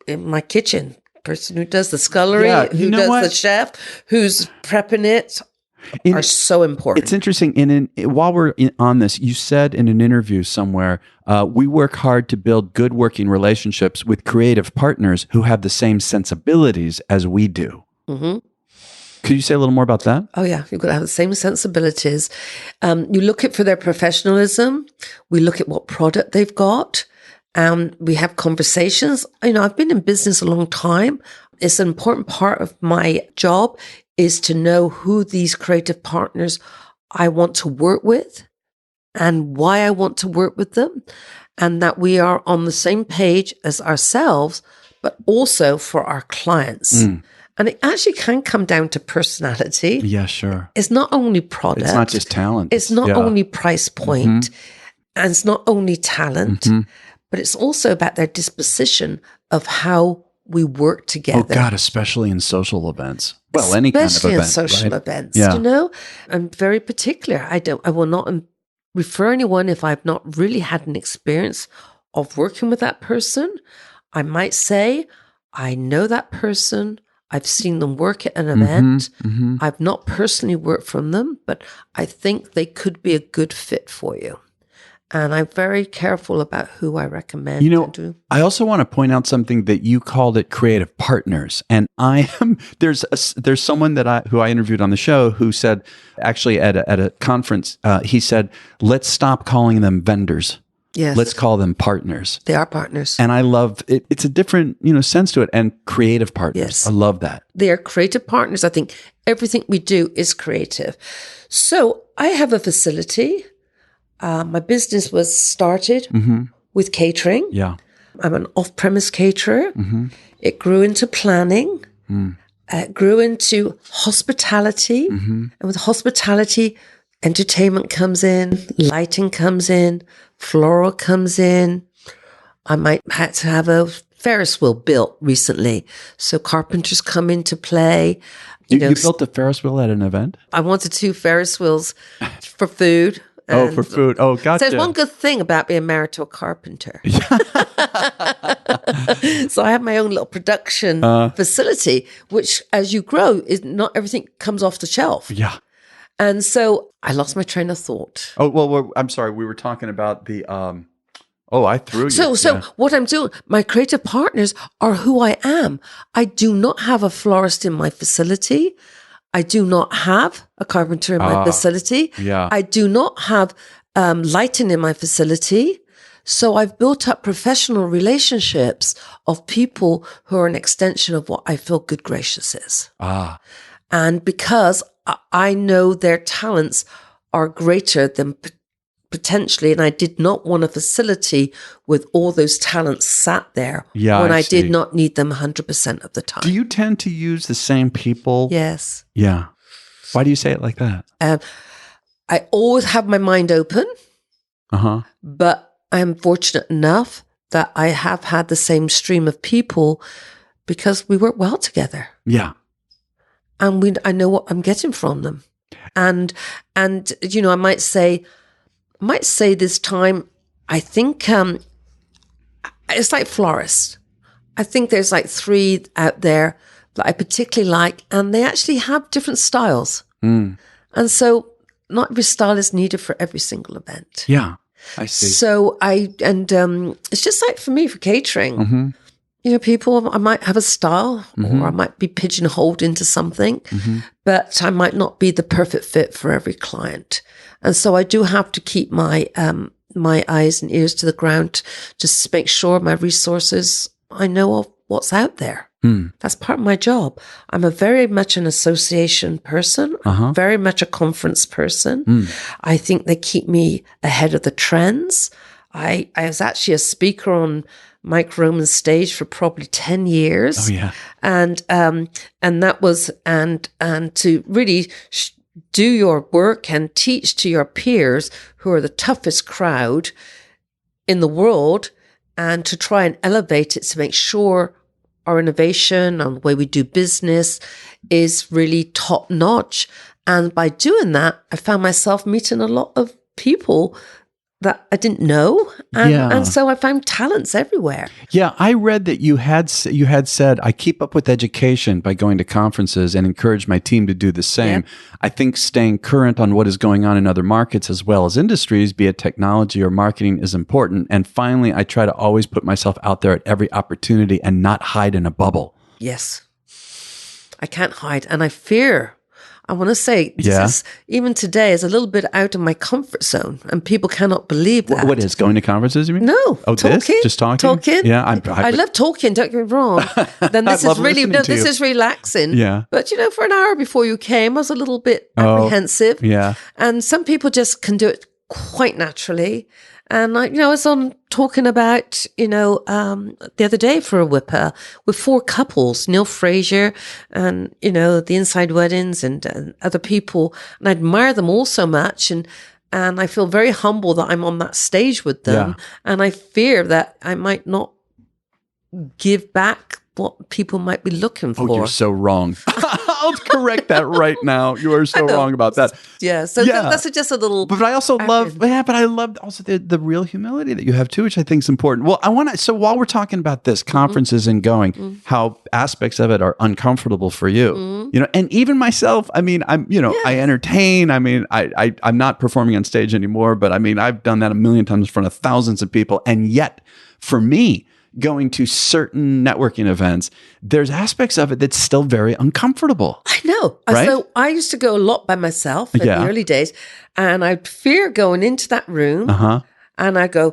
in my kitchen, person who does the scullery, who does the chef, who's prepping it, are so important. It's interesting. While we're on this, you said in an interview somewhere, we work hard to build good working relationships with creative partners who have the same sensibilities as we do. Could you say a little more about that? Oh, yeah. You've got to have the same sensibilities. You look at for their professionalism. We look at what product they've got. We have conversations. You know, I've been in business a long time. It's an important part of my job is to know who these creative partners I want to work with and why I want to work with them, and that we are on the same page as ourselves, but also for our clients. And it actually can come down to personality. Yeah, sure. It's not only product. It's not just talent. It's not only price point, and it's not only talent, but it's also about their disposition of how we work together. Oh God, especially in social events. Well, any kind of Especially event, in social right? events, Yeah. you know? I'm very particular. I will not refer anyone if I've not really had an experience of working with that person. I might say, I know that person. I've seen them work at an event. I've not personally worked from them, but I think they could be a good fit for you. And I'm very careful about who I recommend. You know, to do. I also want to point out something that you called it creative partners, and there's someone who I interviewed on the show who said, actually at a conference, he said, let's stop calling them vendors. Yes. Let's call them partners. They are partners. And I love it. It's a different, sense to it. And creative partners. Yes. I love that. They are creative partners. I think everything we do is creative. So I have a facility. My business was started with catering. Yeah. I'm an off-premise caterer. It grew into planning. It grew into hospitality. And with hospitality, entertainment comes in, lighting comes in, floral comes in. I might had to have a Ferris wheel built recently. So carpenters come into play. You built a Ferris wheel at an event? I wanted 2 Ferris wheels for food. Oh, for food. Oh, gotcha. So there's one good thing about being married to a carpenter. So I have my own little production facility, which as you grow, is not everything comes off the shelf. Yeah. And so I lost my train of thought. Oh, well, I'm sorry. We were talking about the, I threw you. So what I'm doing, my creative partners are who I am. I do not have a florist in my facility. I do not have a carpenter in my facility. Yeah. I do not have lighting in my facility. So I've built up professional relationships of people who are an extension of what I feel good gracious is. And because I know their talents are greater than potentially, and I did not want a facility with all those talents sat there when I did not need them 100% of the time. Do you tend to use the same people? Yes. Yeah. Why do you say it like that? I always have my mind open, but I'm fortunate enough that I have had the same stream of people because we work well together. Yeah. And I know what I'm getting from them. And I might say this time, I think it's like florists. I think there's like 3 out there that I particularly like, and they actually have different styles. And so not every style is needed for every single event. Yeah, I see. So it's just like for me, for catering, people, I might have a style or I might be pigeonholed into something, but I might not be the perfect fit for every client. And so I do have to keep my eyes and ears to the ground, just to make sure my resources, I know of what's out there. That's part of my job. I'm very much an association person, very much a conference person. I think they keep me ahead of the trends. I was actually a speaker on Mike Roman's stage for probably 10 years. Oh, yeah. And that was, and to really do your work and teach to your peers who are the toughest crowd in the world, and to try and elevate it to make sure our innovation and the way we do business is really top notch. And by doing that, I found myself meeting a lot of people that I didn't know. And so I found talents everywhere. Yeah, I read that you had said, I keep up with education by going to conferences and encourage my team to do the same. Yeah. I think staying current on what is going on in other markets as well as industries, be it technology or marketing, is important. And finally, I try to always put myself out there at every opportunity and not hide in a bubble. Yes. I can't hide. And I fear, I want to say, this is, even today, is a little bit out of my comfort zone, and people cannot believe that. What is going to conferences? You mean? No, talking, just talking. Yeah, I love talking. Don't get me wrong. Then this is really this is relaxing. Yeah, but for an hour before you came, I was a little bit apprehensive. Yeah, and some people just can do it quite naturally. And I was on talking about, the other day for a whipper with 4 couples, Neil Fraser and, the Inside Weddings and other people. And I admire them all so much. And I feel very humble that I'm on that stage with them. Yeah. And I fear that I might not give back what people might be looking for. Oh, you're so wrong. I'll correct that right now. You are so wrong about that. Yeah. So that's just a little. But I also love also the real humility that you have too, which I think is important. Well, so while we're talking about this, conferences and going, how aspects of it are uncomfortable for you, and even myself, I mean, I entertain. I mean, I'm not performing on stage anymore, but I mean, I've done that a million times in front of thousands of people. And yet for me, going to certain networking events, there's aspects of it that's still very uncomfortable. I know. Right? So I used to go a lot by myself in the early days, and I'd fear going into that room, and I go,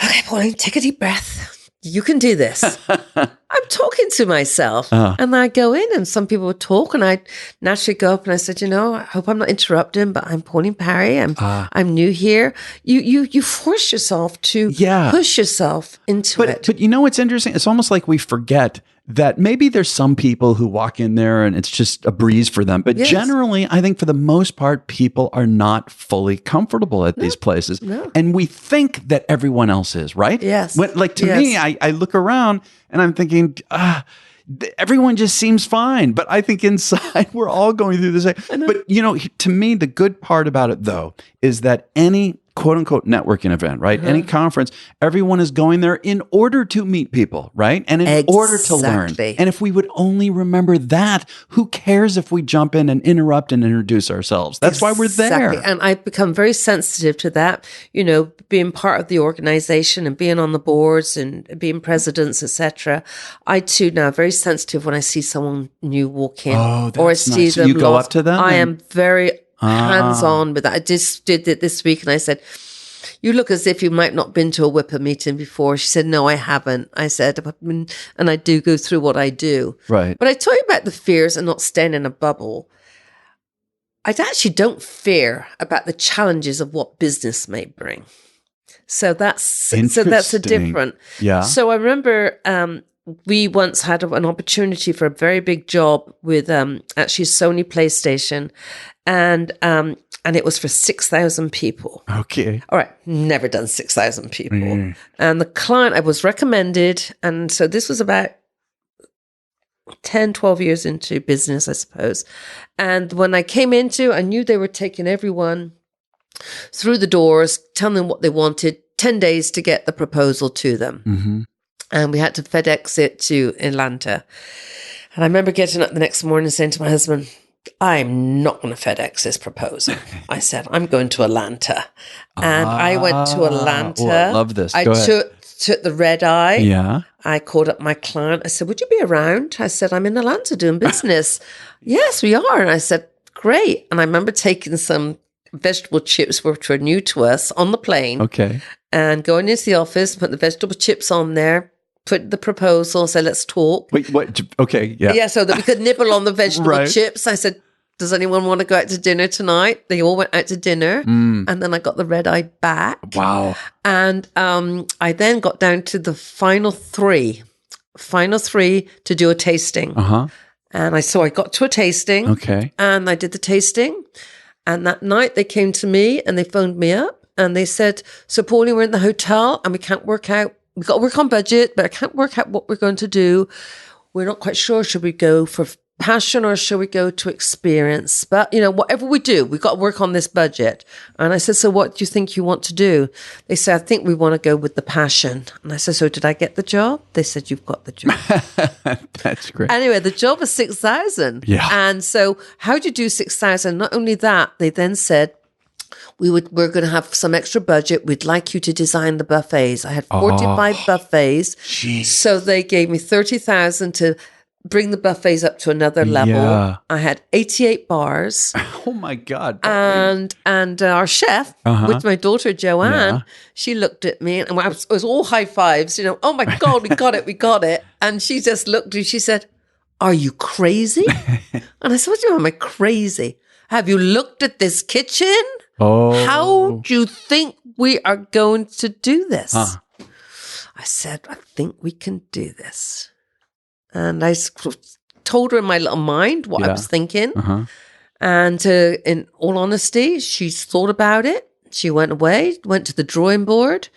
okay, Pauline, take a deep breath. You can do this. I'm talking to myself, and I go in, and some people would talk, and I naturally go up and I said, I hope I'm not interrupting, but I'm Pauline Parry. I'm new here. You force yourself to push yourself into it. But what's interesting? It's almost like we forget that maybe there's some people who walk in there and it's just a breeze for them. But generally, I think for the most part, people are not fully comfortable at these places. No. And we think that everyone else is, right? Yes. To me, I look around and I'm thinking, everyone just seems fine. But I think inside we're all going through the same. But, to me, the good part about it, though, is that any quote unquote networking event, right? Any conference, everyone is going there in order to meet people, right? And in order to learn. And if we would only remember that, who cares if we jump in and interrupt and introduce ourselves? That's why we're there. And I've become very sensitive to that, being part of the organization and being on the boards and being presidents, etc. I too now very sensitive when I see someone new walk in or I see them. You go up to them? I am very hands-on with that. I just did it this week and I said, you look as if you might not been to a whipper meeting before. She said, no, I haven't. I said, and I do go through what I do. Right. But I told you about the fears and not staying in a bubble. I actually don't fear about the challenges of what business may bring. So that's a different. Yeah. So I remember we once had an opportunity for a very big job with actually Sony PlayStation, and it was for 6,000 people. Okay. All right. Never done 6,000 people. And the client, I was recommended. And so this was about 10, 12 years into business, I suppose. And when I came into, I knew they were taking everyone through the doors, telling them what they wanted, 10 days to get the proposal to them. Mm-hmm. And we had to FedEx it to Atlanta. And I remember getting up the next morning and saying to my husband, I'm not going to FedEx this proposal. I said, I'm going to Atlanta. And I went to Atlanta. I love this. I took the red eye. Yeah. I called up my client. I said, would you be around? I said, I'm in Atlanta doing business. Yes, we are. And I said, great. And I remember taking some vegetable chips, which were new to us, on the plane. Okay. And going into the office, put the vegetable chips on there, put the proposal, say, let's talk. Wait, what? Okay, yeah. Yeah, so that we could nibble on the vegetable chips. I said, does anyone want to go out to dinner tonight? They all went out to dinner. And then I got the red eye back. Wow. And I then got down to the final three to do a tasting. And I got to a tasting. Okay. And I did the tasting. And that night they came to me and they phoned me up and they said, so Pauline, we're in the hotel and we can't work out. We've got to work on budget, but I can't work out what we're going to do. We're not quite sure. Should we go for passion or should we go to experience? But, whatever we do, we've got to work on this budget. And I said, so what do you think you want to do? They said, I think we want to go with the passion. And I said, so did I get the job? They said, you've got the job. That's great. Anyway, the job was 6,000. Yeah. And so how do you do 6,000? Not only that, they then said, we're going to have some extra budget. We'd like you to design the buffets. I had 45 buffets. Geez. So they gave me 30,000 to bring the buffets up to another level. Yeah. I had 88 bars. Oh my God. And our chef, with my daughter Joanne, she looked at me and it was all high fives, oh my God, we got it. And she just looked at me, she said, are you crazy? And I said, what do you mean, am I crazy? Have you looked at this kitchen? Oh. How do you think we are going to do this? I said, I think we can do this. And I told her in my little mind what I was thinking. And in all honesty, she's thought about it. She went away, went to the drawing board,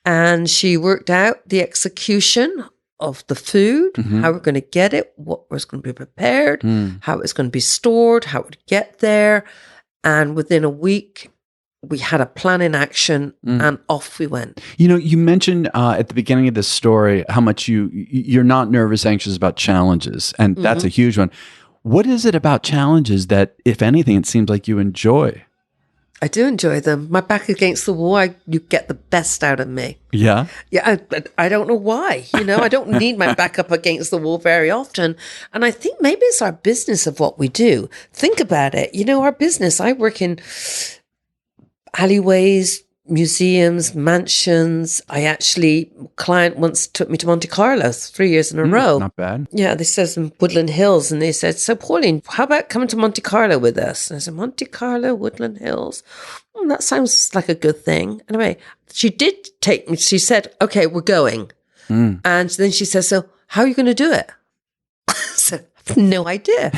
and she worked out the execution of the food, how we're going to get it, what was going to be prepared, how it's going to be stored, how it would get there. And within a week, we had a plan in action and off we went. You know, you mentioned at the beginning of this story how much you're not nervous, anxious about challenges. And that's a huge one. What is it about challenges that, if anything, it seems like you enjoy? I do enjoy them. My back against the wall, you get the best out of me. Yeah? Yeah, I don't know why. You know, I don't need my back up against the wall very often. And I think maybe it's our business of what we do. Think about it. You know, our business, I work in alleyways, museums, mansions. Client once took me to Monte Carlo 3 years in a row. Not bad. Yeah, they said in Woodland Hills, and they said, so Pauline, how about coming to Monte Carlo with us? And I said, Monte Carlo, Woodland Hills. That sounds like a good thing. Anyway, she did take me. She said, okay, we're going. And then she said, so how are you going to do it? I said, I have no idea.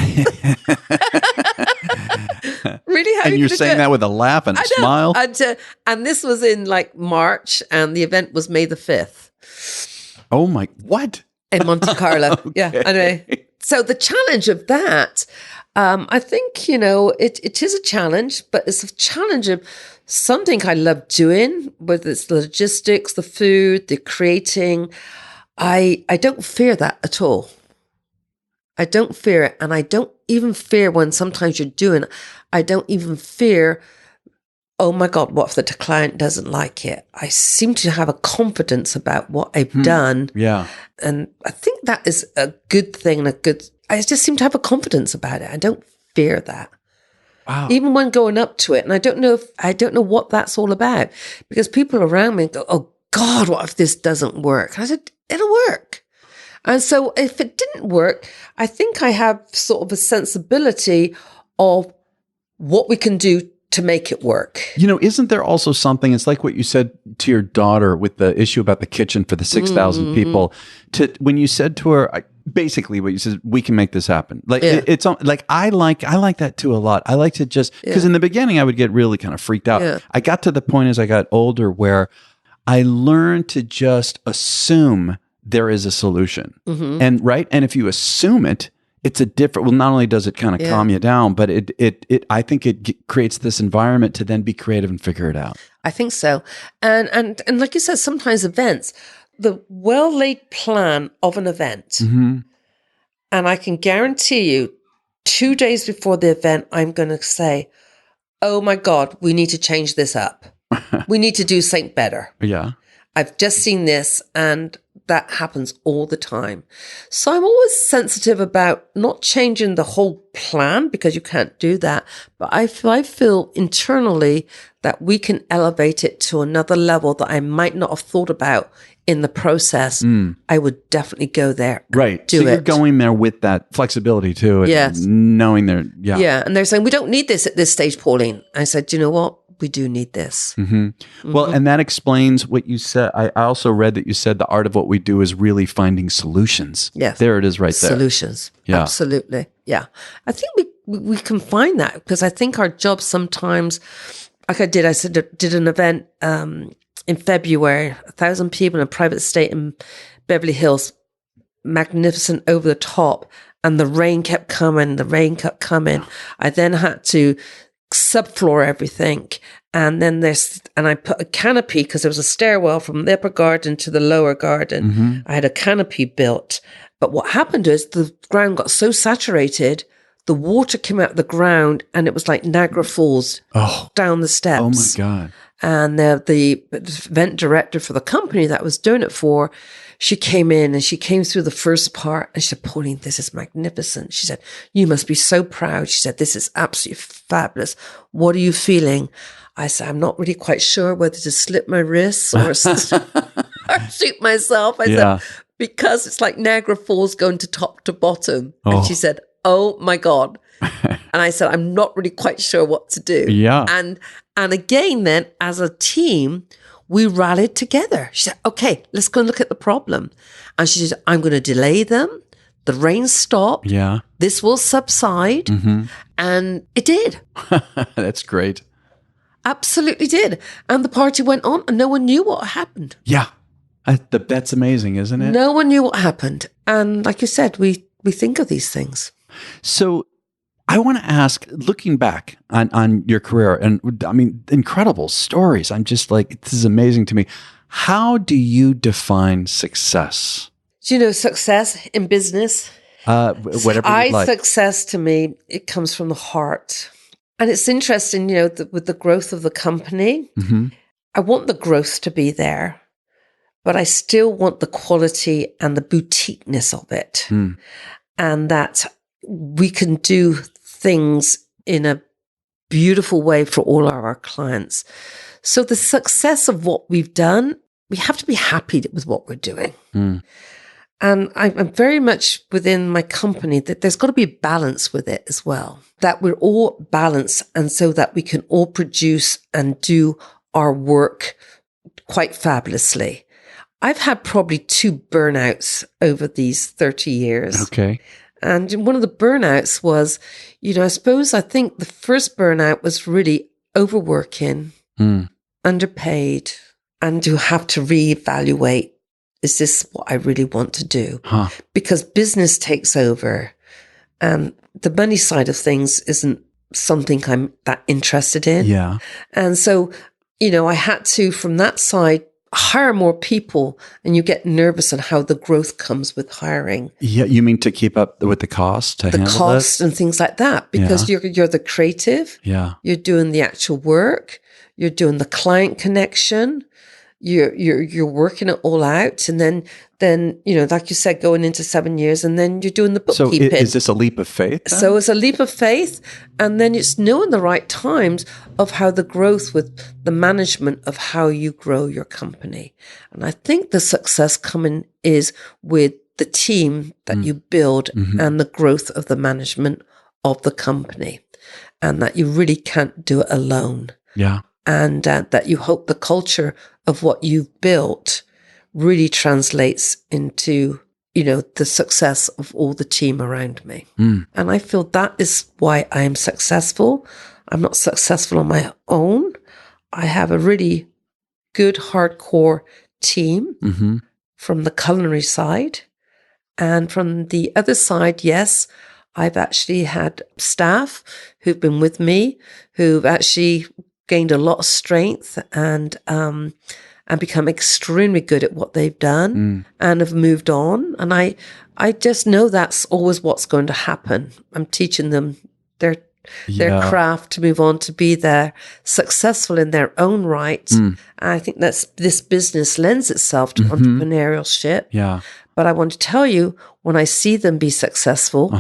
Really? How And you're saying that with a laugh and a smile? And this was in like March, and the event was May the 5th. Oh my, what? In Monte Carlo. Yeah. Anyway, so the challenge of that, I think, you know, it is a challenge, but it's a challenge of something I love doing, whether it's the logistics, the food, the creating. I don't fear that at all. I don't fear it. And I don't even fear when sometimes you're doing it. I don't even fear, oh my God, what if the client doesn't like it? I seem to have a confidence about what I've done. Yeah. And I think that is a good thing I just seem to have a confidence about it. I don't fear that. Wow. Even when going up to it. And I don't know what that's all about, because people around me go, oh God, what if this doesn't work? And I said, it'll work. And so if it didn't work, I think I have sort of a sensibility of what we can do to make it work. You know, isn't there also something, it's like what you said to your daughter with the issue about the kitchen for the 6,000 people, when you said to her, basically what you said, we can make this happen. Like, it's like, I like that too a lot. I like to just, because in the beginning I would get really kind of freaked out. Yeah. I got to the point as I got older where I learned to just assume there is a solution. And if you assume it, it's a different, well, not only does it kind of calm you down, but I think it creates this environment to then be creative and figure it out. I think so. And like you said, sometimes events, the well-laid plan of an event, and I can guarantee you 2 days before the event, I'm going to say, oh my God, we need to change this up. We need to do something better. Yeah. I've just seen this, and that happens all the time. So I'm always sensitive about not changing the whole plan, because you can't do that. But I feel internally that we can elevate it to another level that I might not have thought about in the process. I would definitely go there. Right. So you're going there with that flexibility too. And knowing there. Yeah. Yeah. And they're saying, we don't need this at this stage, Pauline. I said, do you know what? We do need this. Well, and that explains what you said. I also read that you said the art of what we do is really finding solutions. Yes. There it is right there. Solutions. Yeah. Absolutely. Yeah. I think we can find that, because I think our job sometimes, like I did an event in February, 1,000 people in a private estate in Beverly Hills, magnificent, over the top, and the rain kept coming. I then had to subfloor everything, and then I put a canopy, because there was a stairwell from the upper garden to the lower garden. I had a canopy built, but what happened is the ground got so saturated, the water came out of the ground, and it was like Niagara Falls down the steps. Oh my God. And the event director for the company that I was doing it for, she came in and she came through the first part, and she said, Pauline, this is magnificent. She said, you must be so proud. She said, this is absolutely fabulous. What are you feeling? I said, I'm not really quite sure whether to slip my wrists or shoot myself. I said, because it's like Niagara Falls going to top to bottom. And she said, oh my God. And I said, I'm not really quite sure what to do. Yeah. And again, then as a team, we rallied together. She said, okay, let's go and look at the problem. And she said, I'm going to delay them. The rain stopped. Yeah. This will subside. And it did. That's great. Absolutely did. And the party went on, and no one knew what happened. Yeah. That's amazing, isn't it? No one knew what happened. And like you said, we think of these things. So I want to ask, looking back on your career, and I mean, incredible stories. I'm just like, this is amazing to me. How do you define success? Do you know success in business? Whatever you like. Success to me, it comes from the heart. And it's interesting, with the growth of the company, I want the growth to be there, but I still want the quality and the boutiqueness of it. And that we can do things in a beautiful way for all of our clients. So the success of what we've done, we have to be happy with what we're doing. And I'm very much within my company that there's got to be a balance with it as well, that we're all balanced and so that we can all produce and do our work quite fabulously. I've had probably 2 burnouts over these 30 years. Okay. And one of the burnouts was, I think the first burnout was really overworking, underpaid, and to have to reevaluate, is this what I really want to do? Because business takes over and the money side of things isn't something I'm that interested in. Yeah. And so, I had to, from that side, hire more people, and you get nervous on how the growth comes with hiring. Yeah, you mean to keep up with the cost, to handle the cost it? And things like that, because you're the creative. Yeah. You're doing the actual work. You're doing the client connection. You're working it all out, and then like you said, going into 7 years, and then you're doing the bookkeeping. So is this a leap of faith then? So it's a leap of faith, and then it's knowing the right times of how the growth with the management of how you grow your company. And I think the success coming is with the team that you build and the growth of the management of the company, and that you really can't do it alone. Yeah. And that you hope the culture of what you've built really translates into, the success of all the team around me. And I feel that is why I am successful. I'm not successful on my own. I have a really good, hardcore team from the culinary side. And from the other side, yes, I've actually had staff who've been with me, who've actually gained a lot of strength and become extremely good at what they've done and have moved on. And I just know that's always what's going to happen. I'm teaching them their craft to move on to be successful in their own right. And I think this business lends itself to entrepreneurship. Yeah. But I want to tell you, when I see them be successful,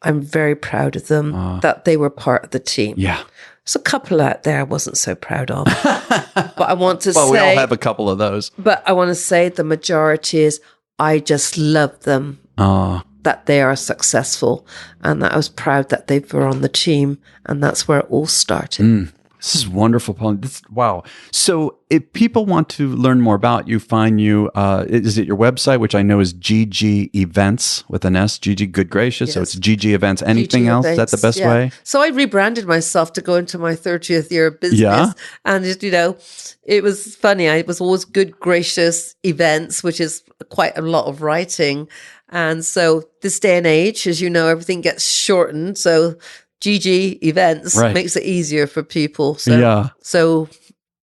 I'm very proud of them that they were part of the team. Yeah. There's a couple out there I wasn't so proud of. But I want to well, say... we all have a couple of those. But I want to say the majority is, I just love them, that they are successful, and that I was proud that they were on the team, and that's where it all started. This is wonderful, Pauline. Wow. So if people want to learn more about you, find you, is it your website, which I know is GG Events with an S, GG Good Gracious. Yes. So it's GG Events. Anything GG else? Events, Is that the best way? So I rebranded myself to go into my 30th year of business. Yeah. And, it was funny. I was always Good Gracious Events, which is quite a lot of writing. And so this day and age, as you know, everything gets shortened. So GG Events makes it easier for people. So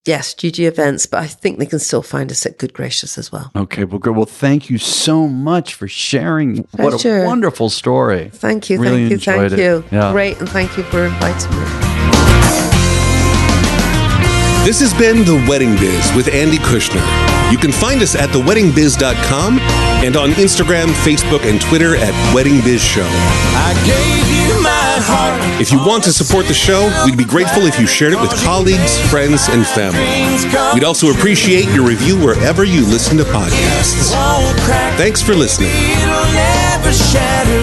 yes, GG Events, but I think they can still find us at Good Gracious as well. Okay, well, good. Well, thank you so much for sharing. Pleasure. What a wonderful story. Thank you, really thank you. Yeah. Great, and thank you for inviting me. This has been The Wedding Biz with Andy Kushner. You can find us at theweddingbiz.com and on Instagram, Facebook, and Twitter at Wedding Biz Show. I gave you my heart. If you want to support the show, we'd be grateful if you shared it with colleagues, friends, and family. We'd also appreciate your review wherever you listen to podcasts. Thanks for listening. It'll never shatter.